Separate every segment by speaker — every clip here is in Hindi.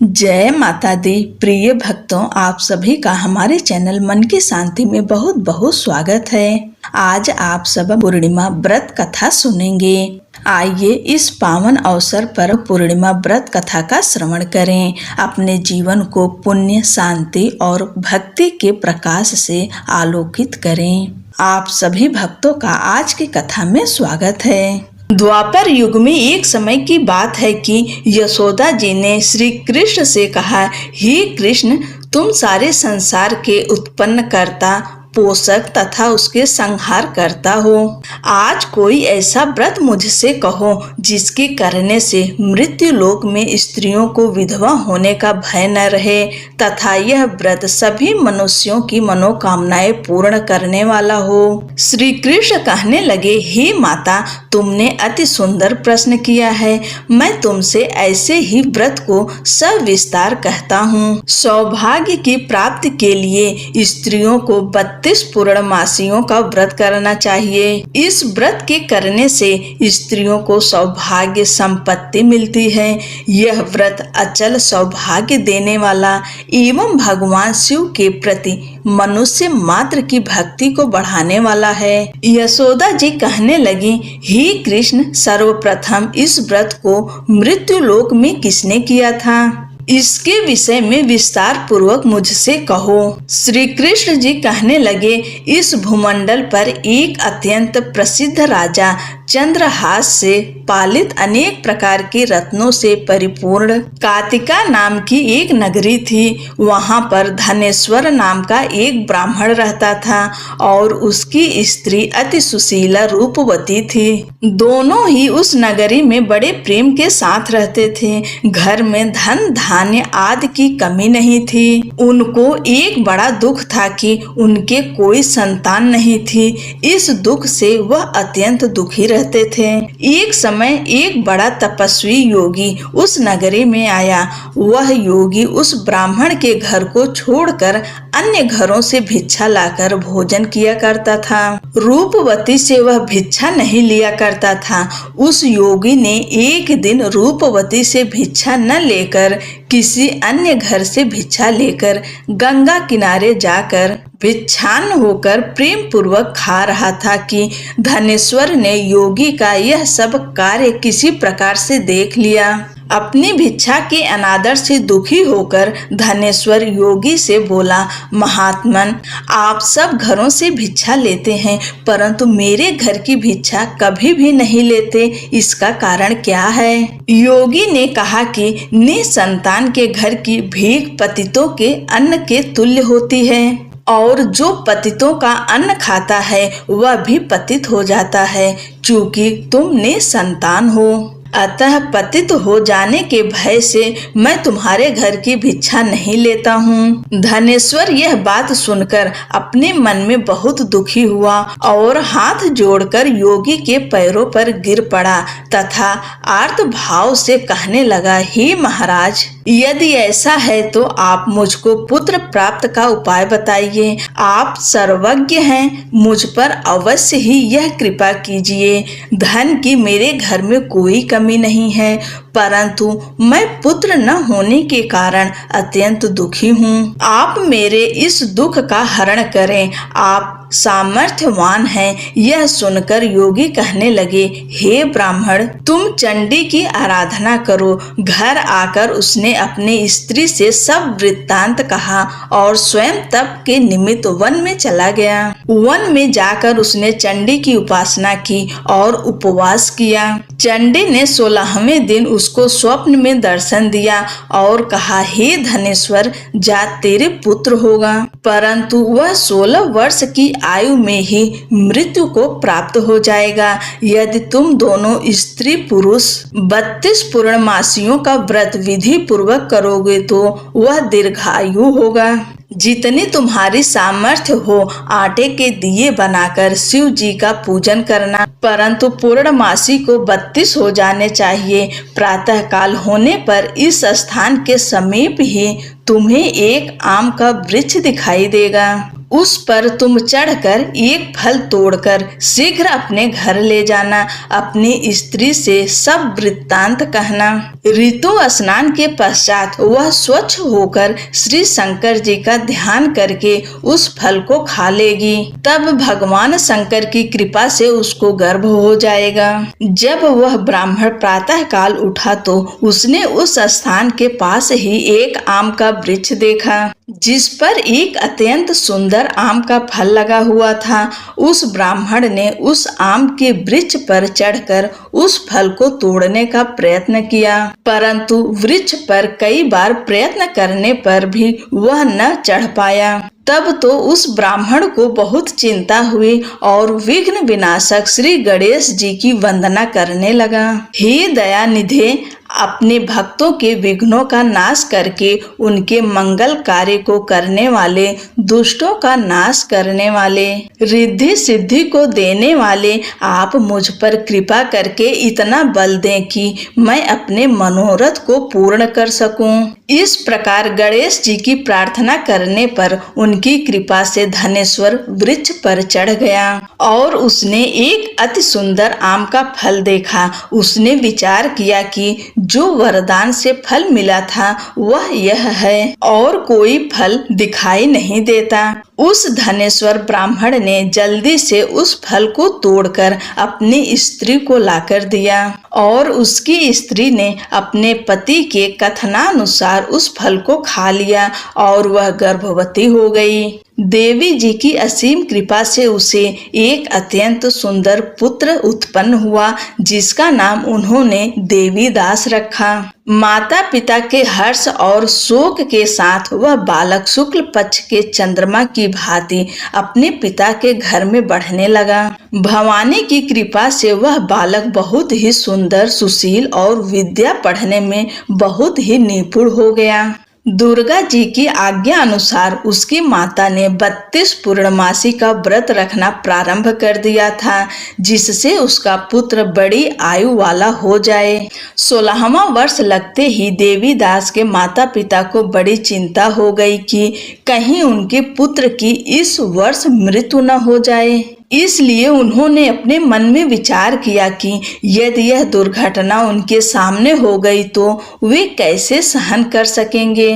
Speaker 1: जय माता दी। प्रिय भक्तों, आप सभी का हमारे चैनल मन की शांति में बहुत बहुत स्वागत है। आज आप सब पूर्णिमा व्रत कथा सुनेंगे। आइए इस पावन अवसर पर पूर्णिमा व्रत कथा का श्रवण करें। अपने जीवन को पुण्य, शांति और भक्ति के प्रकाश से आलोकित करें। आप सभी भक्तों का आज की कथा में स्वागत है। द्वापर युग में एक समय की बात है कि यशोदा जी ने श्री कृष्ण से कहा, हे कृष्ण, तुम सारे संसार के उत्पन्न करता, पोषक तथा उसके संहार करता हो। आज कोई ऐसा व्रत मुझसे कहो जिसके करने से मृत्यु लोक में स्त्रियों को विधवा होने का भय न रहे तथा यह व्रत सभी मनुष्यों की मनोकामनाएं पूर्ण करने वाला हो। श्री कृष्ण कहने लगे, हे माता, तुमने अति सुंदर प्रश्न किया है। मैं तुमसे ऐसे ही व्रत को सविस्तार कहता हूँ। सौभाग्य की प्राप्ति के लिए स्त्रियों को 32 पूर्णमासियों का व्रत करना चाहिए। इस व्रत के करने से स्त्रियों को सौभाग्य संपत्ति मिलती है। यह व्रत अचल सौभाग्य देने वाला एवं भगवान शिव के प्रति मनुष्य मात्र की भक्ति को बढ़ाने वाला है। यशोदा जी कहने लगी, हे कृष्ण, सर्वप्रथम इस व्रत को मृत्यु लोक में किसने किया था? इसके विषय में विस्तार पूर्वक मुझसे कहो। श्री कृष्ण जी कहने लगे, इस भूमंडल पर एक अत्यंत प्रसिद्ध राजा चंद्रहास से पालित अनेक प्रकार के रत्नों से परिपूर्ण कातिका नाम की एक नगरी थी। वहां पर धनेश्वर नाम का एक ब्राह्मण रहता था और उसकी स्त्री अति सुशीला रूपवती थी। दोनों ही उस नगरी में बड़े प्रेम के साथ रहते थे। घर में धन धान्य आदि की कमी नहीं थी। उनको एक बड़ा दुख था कि उनके कोई संतान नहीं थी। इस दुख से वह अत्यंत दुखी रहते थे। एक समय एक बड़ा तपस्वी योगी उस नगरी में आया। वह योगी उस ब्राह्मण के घर को छोड़कर अन्य घरों से भिक्षा लाकर भोजन किया करता था। रूपवती से वह भिक्षा नहीं लिया करता था। उस योगी ने एक दिन रूपवती से भिक्षा न लेकर किसी अन्य घर से भिक्षा लेकर गंगा किनारे जाकर भिक्षान होकर प्रेम पूर्वक खा रहा था कि धनेश्वर ने योगी का यह सब कार्य किसी प्रकार से देख लिया। अपनी भिक्षा के अनादर से दुखी होकर धनेश्वर योगी से बोला, महात्मन, आप सब घरों से भिक्षा लेते हैं परंतु मेरे घर की भिक्षा कभी भी नहीं लेते, इसका कारण क्या है? योगी ने कहा कि निसंतान के घर की भीख पतितों के अन्न के तुल्य होती है और जो पतितों का अन्न खाता है वह भी पतित हो जाता है। चूंकि तुम निसंतान हो, अतः पतित हो जाने के भय से मैं तुम्हारे घर की भिक्षा नहीं लेता हूँ। धनेश्वर यह बात सुनकर अपने मन में बहुत दुखी हुआ और हाथ जोड़कर योगी के पैरों पर गिर पड़ा तथा आर्त भाव से कहने लगा, हे महाराज, यदि ऐसा है तो आप मुझको पुत्र प्राप्त का उपाय बताइए। आप सर्वज्ञ हैं, मुझ पर अवश्य ही यह कृपा कीजिए। धन की मेरे घर में कोई कमी नहीं है परंतु मैं पुत्र न होने के कारण अत्यंत दुखी हूँ। आप मेरे इस दुख का हरण करें। आप सामर्थ्यवान हैं। यह सुनकर योगी कहने लगे, हे ब्राह्मण, तुम चंडी की आराधना करो। घर आकर उसने अपनी स्त्री से सब वृत्तांत कहा और स्वयं तप के निमित्त वन में चला गया। वन में जाकर उसने चंडी की उपासना की और उपवास किया। चंडी ने 16वें दिन उसको स्वप्न में दर्शन दिया और कहा, हे धनेश्वर, जा तेरे पुत्र होगा, परंतु वह 16 वर्ष की आयु में ही मृत्यु को प्राप्त हो जाएगा। यदि तुम दोनों स्त्री पुरुष 32 पूर्णमासियों का व्रत विधि पूर्वक करोगे तो वह दीर्घायु होगा। जितनी तुम्हारी सामर्थ्य हो आटे के दिए बनाकर शिव जी का पूजन करना, परंतु पूर्णमासी को 32 हो जाने चाहिए। प्रातः काल होने पर इस स्थान के समीप ही तुम्हें एक आम का वृक्ष दिखाई देगा। उस पर तुम चढ़कर एक फल तोड़कर शीघ्र अपने घर ले जाना। अपनी स्त्री से सब वृत्तांत कहना। ऋतु स्नान के पश्चात वह स्वच्छ होकर श्री शंकर जी का ध्यान करके उस फल को खा लेगी। तब भगवान शंकर की कृपा से उसको गर्भ हो जाएगा। जब वह ब्राह्मण प्रातः काल उठा तो उसने उस स्थान के पास ही एक आम का वृक्ष देखा, जिस पर एक अत्यंत सुंदर आम का फल लगा हुआ था। उस ब्राह्मण ने उस आम के वृक्ष पर चढ़कर उस फल को तोड़ने का प्रयत्न किया, परंतु वृक्ष पर कई बार प्रयत्न करने पर भी वह न चढ़ पाया। तब तो उस ब्राह्मण को बहुत चिंता हुई और विघ्न विनाशक श्री गणेश जी की वंदना करने लगा। हे दया निधे, अपने भक्तों के विघ्नों का नाश करके उनके मंगल कार्य को करने वाले, दुष्टों का नाश करने वाले, रिद्धि सिद्धि को देने वाले, आप मुझ पर कृपा करके इतना बल दें कि मैं अपने मनोरथ को पूर्ण कर सकूं। इस प्रकार गणेश जी की प्रार्थना करने पर उनकी कृपा से धनेश्वर वृक्ष पर चढ़ गया और उसने एक अति सुंदर आम का फल देखा। उसने विचार किया कि जो वरदान से फल मिला था वह यह है और कोई फल दिखाई नहीं देता। उस धनेश्वर ब्राह्मण ने जल्दी से उस फल को तोड़कर अपनी स्त्री को लाकर दिया और उसकी स्त्री ने अपने पति के कथनानुसार उस फल को खा लिया और वह गर्भवती हो गई। देवी जी की असीम कृपा से उसे एक अत्यंत सुंदर पुत्र उत्पन्न हुआ, जिसका नाम उन्होंने देवीदास रखा। माता पिता के हर्ष और शोक के साथ वह बालक शुक्ल पक्ष के चंद्रमा की भांति अपने पिता के घर में बढ़ने लगा। भवानी की कृपा से वह बालक बहुत ही सुंदर, सुशील और विद्या पढ़ने में बहुत ही निपुण हो गया। दुर्गा जी की आज्ञा अनुसार उसकी माता ने 32 पूर्णमासी का व्रत रखना प्रारंभ कर दिया था, जिससे उसका पुत्र बड़ी आयु वाला हो जाए। 16वां वर्ष लगते ही देवीदास के माता पिता को बड़ी चिंता हो गई कि कहीं उनके पुत्र की इस वर्ष मृत्यु न हो जाए। इसलिए उन्होंने अपने मन में विचार किया कि यदि यह दुर्घटना उनके सामने हो गई तो वे कैसे सहन कर सकेंगे।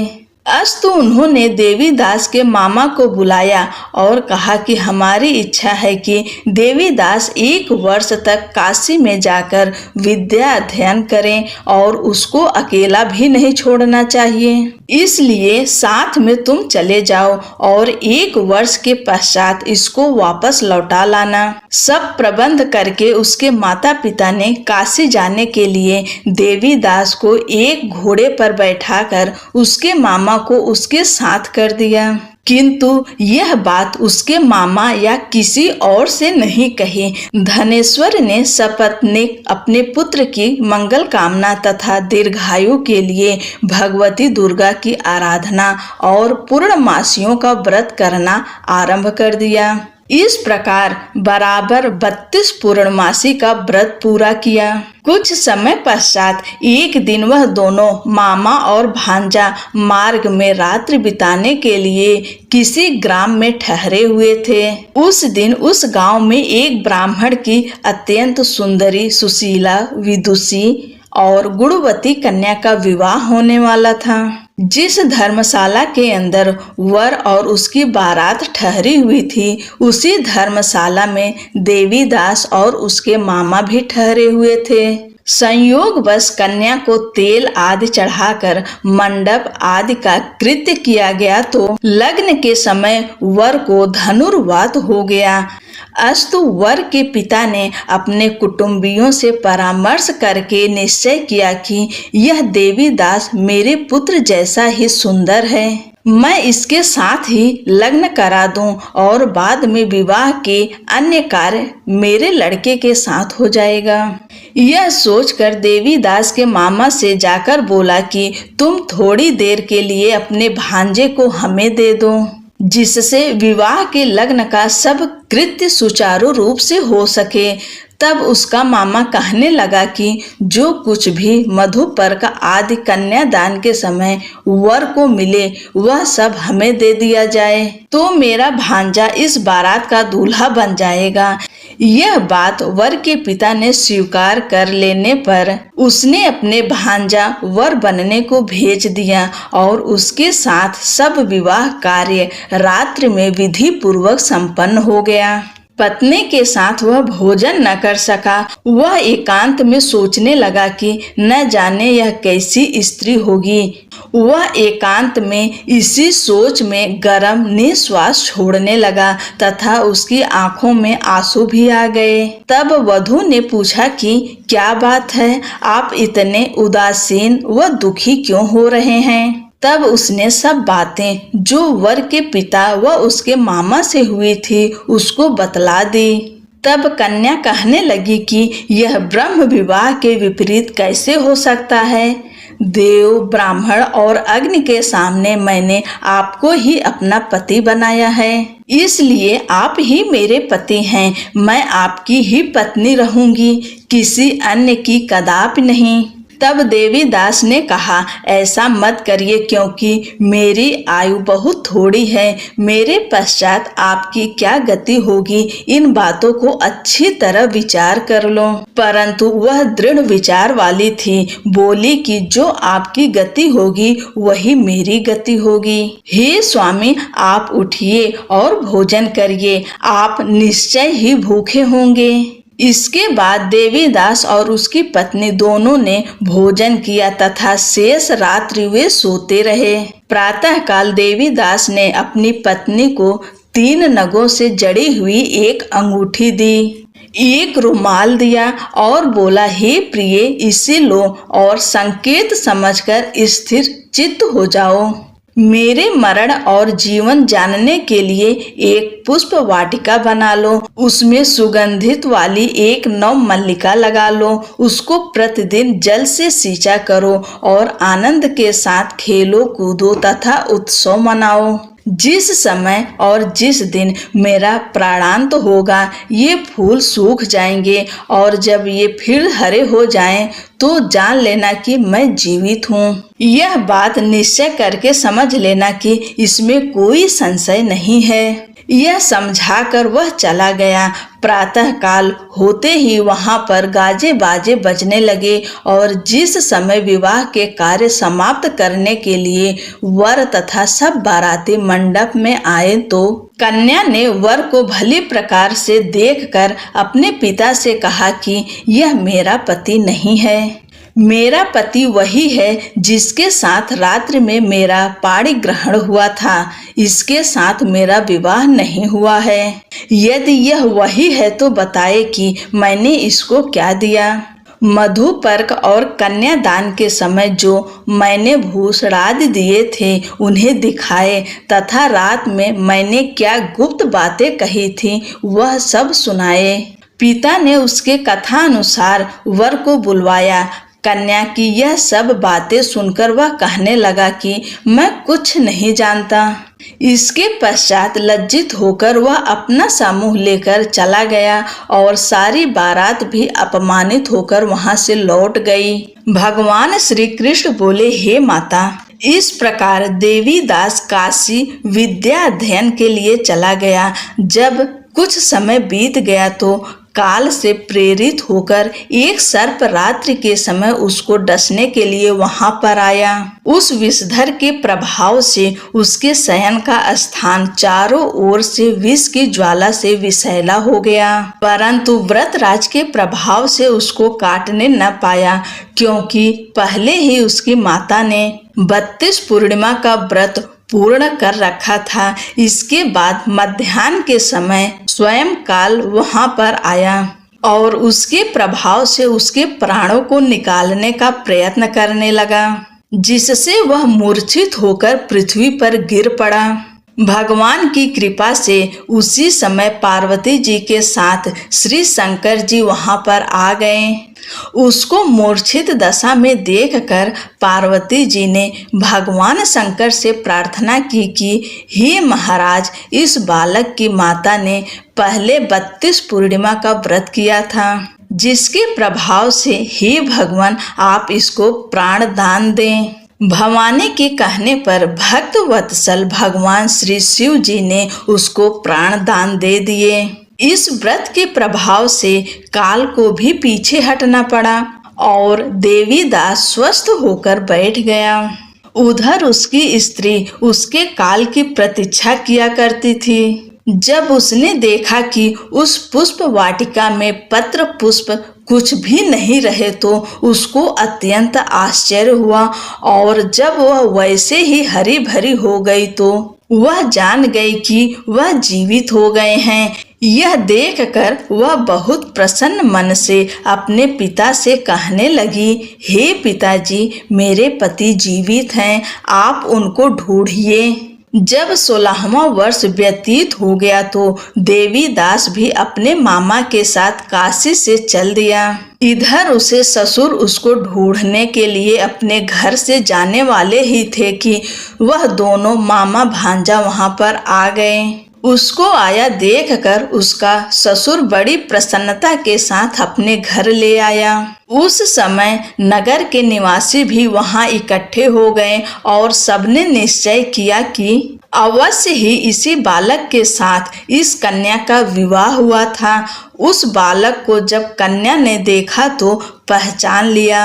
Speaker 1: अस्तु उन्होंने देवीदास के मामा को बुलाया और कहा कि हमारी इच्छा है कि देवीदास 1 वर्ष तक काशी में जाकर विद्या अध्ययन करें और उसको अकेला भी नहीं छोड़ना चाहिए। इसलिए साथ में तुम चले जाओ और 1 वर्ष के पश्चात इसको वापस लौटा लाना। सब प्रबंध करके उसके माता पिता ने काशी जाने के लिए देवीदास को एक घोड़े पर बैठाकर उसके मामा को उसके साथ कर दिया, किंतु यह बात उसके मामा या किसी और से नहीं कही। धनेश्वर ने सपत्नीक अपने पुत्र की मंगल कामना तथा दीर्घायु के लिए भगवती दुर्गा की आराधना और पूर्णमासियों का व्रत करना आरंभ कर दिया। इस प्रकार बराबर 32 पूर्णमासी का व्रत पूरा किया। कुछ समय पश्चात एक दिन वह दोनों मामा और भांजा मार्ग में रात्रि बिताने के लिए किसी ग्राम में ठहरे हुए थे। उस दिन उस गांव में एक ब्राह्मण की अत्यंत सुंदरी, सुशीला, विदुषी और गुणवती कन्या का विवाह होने वाला था। जिस धर्मशाला के अंदर वर और उसकी बारात ठहरी हुई थी, उसी धर्मशाला में देवीदास और उसके मामा भी ठहरे हुए थे। संयोगवश कन्या को तेल आदि चढ़ाकर मंडप आदि का कृत्य किया गया तो लग्न के समय वर को धनुर्वात हो गया। अस्तु वर के पिता ने अपने कुटुंबियों से परामर्श करके निश्चय किया कि यह देवीदास मेरे पुत्र जैसा ही सुंदर है, मैं इसके साथ ही लग्न करा दूं और बाद में विवाह के अन्य कार्य मेरे लड़के के साथ हो जाएगा। यह सोचकर देवीदास के मामा से जाकर बोला कि तुम थोड़ी देर के लिए अपने भांजे को हमें दे दो, जिससे विवाह के लग्न का सब कृत्य सुचारू रूप से हो सके। तब उसका मामा कहने लगा कि जो कुछ भी मधुपर्क आदि कन्यादान के समय वर को मिले वह सब हमें दे दिया जाए, तो मेरा भांजा इस बारात का दूल्हा बन जाएगा। यह बात वर के पिता ने स्वीकार कर लेने पर उसने अपने भांजा वर बनने को भेज दिया और उसके साथ सब विवाह कार्य रात्रि में विधि पूर्वक संपन्न हो गया। पत्नी के साथ वह भोजन न कर सका। वह एकांत में सोचने लगा कि न जाने यह कैसी स्त्री होगी। वह एकांत में इसी सोच में गरम निश्वास छोड़ने लगा तथा उसकी आंखों में आंसू भी आ गए। तब वधू ने पूछा कि क्या बात है, आप इतने उदासीन व दुखी क्यों हो रहे हैं? तब उसने सब बातें जो वर के पिता व उसके मामा से हुई थी उसको बतला दी। तब कन्या कहने लगी कि यह ब्रह्म विवाह के विपरीत कैसे हो सकता है। देव, ब्राह्मण और अग्नि के सामने मैंने आपको ही अपना पति बनाया है, इसलिए आप ही मेरे पति हैं। मैं आपकी ही पत्नी रहूंगी, किसी अन्य की कदापि नहीं। तब देवीदास ने कहा, ऐसा मत करिए, क्योंकि मेरी आयु बहुत थोड़ी है। मेरे पश्चात आपकी क्या गति होगी, इन बातों को अच्छी तरह विचार कर लो। परंतु वह दृढ़ विचार वाली थी। बोली कि जो आपकी गति होगी वही मेरी गति होगी। हे स्वामी, आप उठिए और भोजन करिए, आप निश्चय ही भूखे होंगे। इसके बाद देवीदास और उसकी पत्नी दोनों ने भोजन किया तथा शेष रात्रि वे सोते रहे। प्रातः काल देवीदास ने अपनी पत्नी को 3 नगों से जड़ी हुई एक अंगूठी दी, एक रुमाल दिया और बोला, हे प्रिय, इसे लो और संकेत समझकर स्थिर चित्त हो जाओ। मेरे मरण और जीवन जानने के लिए एक पुष्प वाटिका बना लो, उसमें सुगंधित वाली एक नव मल्लिका लगा लो, उसको प्रतिदिन जल से सींचा करो और आनंद के साथ खेलो कूदो तथा उत्सव मनाओ। जिस समय और जिस दिन मेरा प्राणांत होगा ये फूल सूख जाएंगे और जब ये फिर हरे हो जाएं तो जान लेना कि मैं जीवित हूँ। यह बात निश्चय करके समझ लेना कि इसमें कोई संशय नहीं है। यह समझाकर वह चला गया। प्रातः काल होते ही वहां पर गाजे बाजे बजने लगे और जिस समय विवाह के कार्य समाप्त करने के लिए वर तथा सब बाराती मंडप में आए तो कन्या ने वर को भली प्रकार से देखकर अपने पिता से कहा कि यह मेरा पति नहीं है। मेरा पति वही है जिसके साथ रात्रि में मेरा पाणी ग्रहण हुआ था, इसके साथ मेरा विवाह नहीं हुआ है। यदि यह वही है तो बताए कि मैंने इसको क्या दिया। मधुपर्क और कन्यादान के समय जो मैंने भूषणादि दिए थे उन्हें दिखाए तथा रात में मैंने क्या गुप्त बातें कही थी वह सब सुनाए। पिता ने उसके कथा अनुसार वर को बुलवाया। कन्या की यह सब बातें सुनकर वह कहने लगा कि मैं कुछ नहीं जानता। इसके पश्चात लज्जित होकर वह अपना समूह लेकर चला गया और सारी बारात भी अपमानित होकर वहां से लौट गई। भगवान श्री कृष्ण बोले, हे माता, इस प्रकार देवीदास काशी विद्या अध्ययन के लिए चला गया। जब कुछ समय बीत गया तो काल से प्रेरित होकर एक सर्प रात्रि के समय उसको डसने के लिए वहां पर आया। उस विषधर के प्रभाव से उसके शयन का स्थान चारों ओर से विष की ज्वाला से विषैला हो गया, परंतु व्रतराज के प्रभाव से उसको काटने न पाया, क्योंकि पहले ही उसकी माता ने 32 पूर्णिमा का व्रत पूर्ण कर रखा था। इसके बाद मध्याह्न के समय स्वयं काल वहां पर आया और उसके प्रभाव से उसके प्राणों को निकालने का प्रयत्न करने लगा, जिससे वह मूर्छित होकर पृथ्वी पर गिर पड़ा। भगवान की कृपा से उसी समय पार्वती जी के साथ श्री शंकर जी वहां पर आ गए। उसको मूर्छित दशा में देखकर पार्वती जी ने भगवान शंकर से प्रार्थना की कि हे महाराज, इस बालक की माता ने पहले 32 पूर्णिमा का व्रत किया था, जिसके प्रभाव से हे भगवान आप इसको प्राण दान दें। भवानी के कहने पर भक्त वत्सल भगवान श्री शिव जी ने उसको प्राण दान दे दिए। इस व्रत के प्रभाव से काल को भी पीछे हटना पड़ा और देवी दास स्वस्थ होकर बैठ गया। उधर उसकी स्त्री उसके काल की प्रतीक्षा किया करती थी। जब उसने देखा कि उस पुष्प वाटिका में पत्र पुष्प कुछ भी नहीं रहे तो उसको अत्यंत आश्चर्य हुआ, और जब वह वैसे ही हरी भरी हो गई तो वह जान गई कि वह जीवित हो गए हैं। यह देखकर वह बहुत प्रसन्न मन से अपने पिता से कहने लगी, हे पिताजी, मेरे पति जीवित हैं, आप उनको ढूंढिए। जब 16वां वर्ष व्यतीत हो गया तो देवी दास भी अपने मामा के साथ काशी से चल दिया। इधर उसे ससुर उसको ढूंढने के लिए अपने घर से जाने वाले ही थे कि वह दोनों मामा भांजा वहां पर आ गए। उसको आया देखकर उसका ससुर बड़ी प्रसन्नता के साथ अपने घर ले आया। उस समय नगर के निवासी भी वहां इकट्ठे हो गए और सबने निश्चय किया कि अवश्य ही इसी बालक के साथ इस कन्या का विवाह हुआ था। उस बालक को जब कन्या ने देखा तो पहचान लिया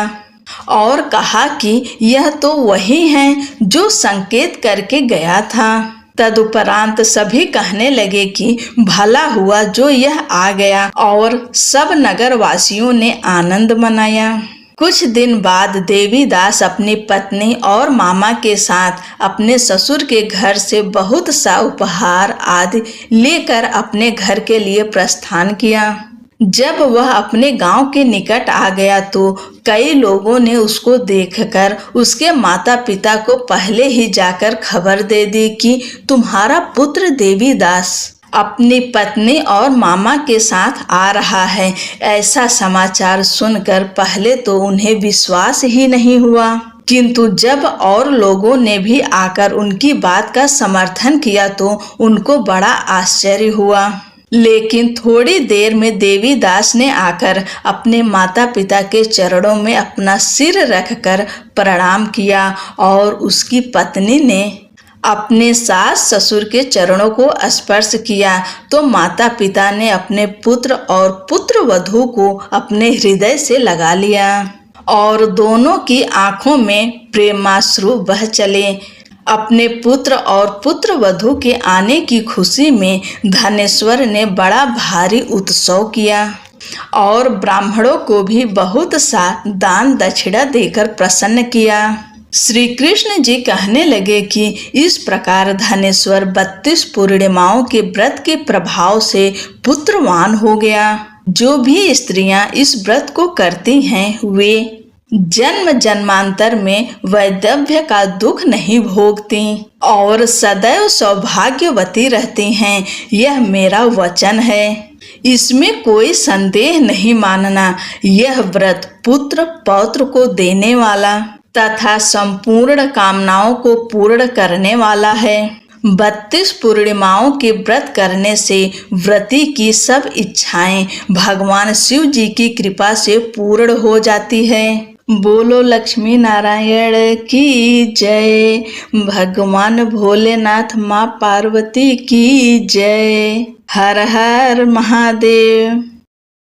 Speaker 1: और कहा कि यह तो वही है जो संकेत करके गया था। तदुपरांत सभी कहने लगे कि भला हुआ जो यह आ गया, और सब नगर वासियों ने आनंद मनाया। कुछ दिन बाद देवी दास अपनी पत्नी और मामा के साथ अपने ससुर के घर से बहुत सा उपहार आदि लेकर अपने घर के लिए प्रस्थान किया। जब वह अपने गांव के निकट आ गया तो कई लोगों ने उसको देखकर उसके माता पिता को पहले ही जाकर खबर दे दी कि तुम्हारा पुत्र देवी दास अपनी पत्नी और मामा के साथ आ रहा है। ऐसा समाचार सुनकर पहले तो उन्हें विश्वास ही नहीं हुआ, किंतु जब और लोगों ने भी आकर उनकी बात का समर्थन किया तो उनको बड़ा आश्चर्य हुआ। लेकिन थोड़ी देर में देवी दास ने आकर अपने माता पिता के चरणों में अपना सिर रखकर प्रणाम किया, और उसकी पत्नी ने अपने सास ससुर के चरणों को स्पर्श किया तो माता पिता ने अपने पुत्र और पुत्र वधू को अपने हृदय से लगा लिया और दोनों की आंखों में प्रेमाश्रु बह चले। अपने पुत्र और पुत्र वधू के आने की खुशी में धनेश्वर ने बड़ा भारी उत्सव किया और ब्राह्मणों को भी बहुत सा दान दक्षिणा देकर प्रसन्न किया। श्री कृष्ण जी कहने लगे कि इस प्रकार धनेश्वर 32 पूर्णिमाओं के व्रत के प्रभाव से पुत्रवान हो गया। जो भी स्त्रियां इस व्रत को करती हैं वे जन्म जन्मांतर में वैधव्य का दुख नहीं भोगती और सदैव सौभाग्यवती रहती हैं। यह मेरा वचन है, इसमें कोई संदेह नहीं मानना। यह व्रत पुत्र पौत्र को देने वाला तथा संपूर्ण कामनाओं को पूर्ण करने वाला है। 32 पूर्णिमाओं के व्रत करने से व्रती की सब इच्छाएं भगवान शिव जी की कृपा से पूर्ण हो जाती है। बोलो लक्ष्मी नारायण की जय। भगवान भोलेनाथ माँ पार्वती की जय। हर हर महादेव।